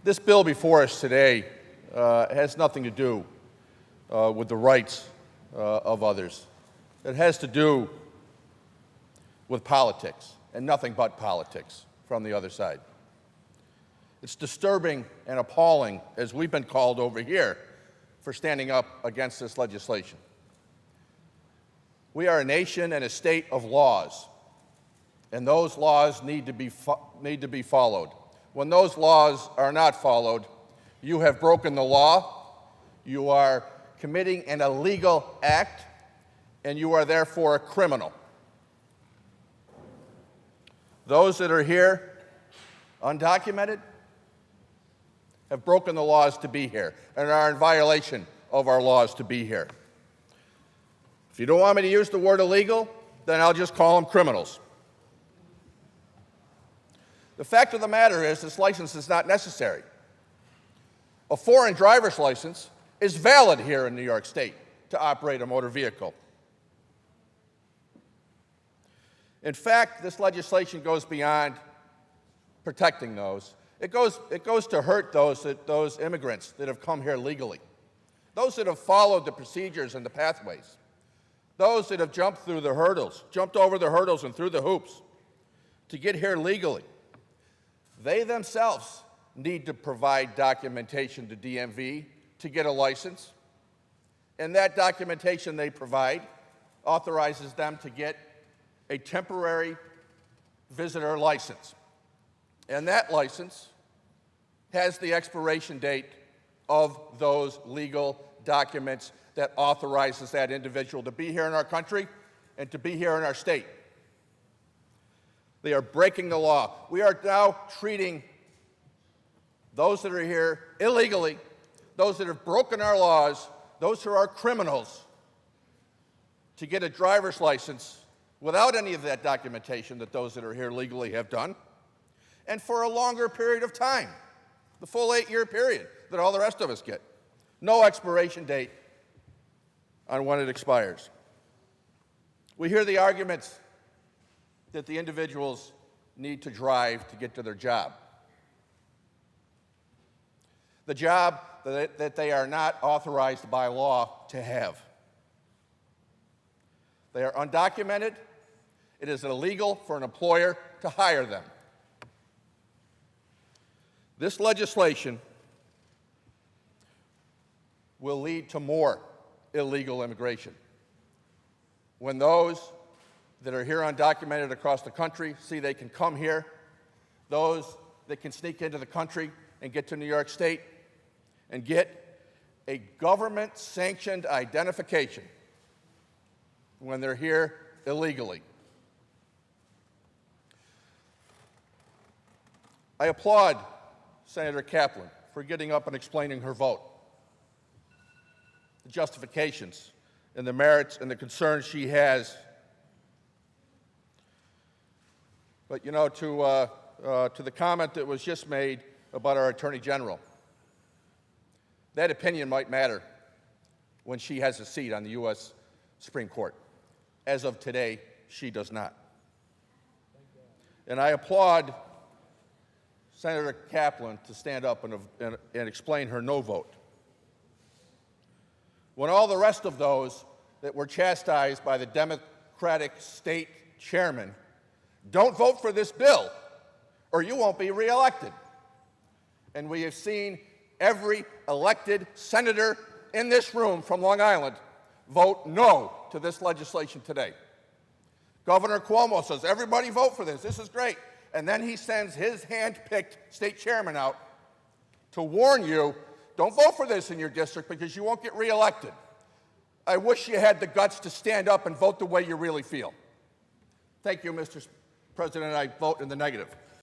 This bill before us today has nothing to do with the rights of others. It has to do with politics, and nothing but politics from the other side. It's disturbing and appalling, as we've been called over here, for standing up against this legislation. We are a nation and a state of laws, and those laws need to be followed. When those laws are not followed, you have broken the law, you are committing an illegal act, and you are therefore a criminal. Those that are here undocumented have broken the laws to be here and are in violation of our laws to be here. If you don't want me to use the word illegal, then I'll just call them criminals. The fact of the matter is, this license is not necessary. A foreign driver's license is valid here in New York State to operate a motor vehicle. In fact, this legislation goes beyond protecting those. It goes to hurt those immigrants that have come here legally, those that have followed the procedures and the pathways, those that have jumped over the hurdles and through the hoops to get here legally. They themselves need to provide documentation to DMV to get a license, and that documentation they provide authorizes them to get a temporary visitor license. And that license has the expiration date of those legal documents that authorizes that individual to be here in our country and to be here in our state. They are breaking the law. We are now treating those that are here illegally, those that have broken our laws, those who are criminals, to get a driver's license without any of that documentation that those that are here legally have done, and for a longer period of time, the full 8-year period that all the rest of us get. No expiration date on when it expires. We hear the arguments that the individuals need to drive to get to their job. The job that they are not authorized by law to have. They are undocumented. It is illegal for an employer to hire them. This legislation will lead to more illegal immigration. When those that are here undocumented across the country see they can come here, those that can sneak into the country and get to New York State and get a government-sanctioned identification when they're here illegally. I applaud Senator Kaplan for getting up and explaining her vote, the justifications and the merits and the concerns she has. But, you know, to the comment that was just made about our Attorney General, that opinion might matter when she has a seat on the U.S. Supreme Court. As of today, she does not. And I applaud Senator Kaplan to stand up and explain her no vote. When all the rest of those that were chastised by the Democratic state chairman don't vote for this bill, or you won't be reelected. And we have seen every elected senator in this room from Long Island vote no to this legislation today. Governor Cuomo says, everybody vote for this is great. And then he sends his hand-picked state chairman out to warn you, don't vote for this in your district because you won't get reelected. I wish you had the guts to stand up and vote the way you really feel. Thank you, Mr. President. I vote in the negative.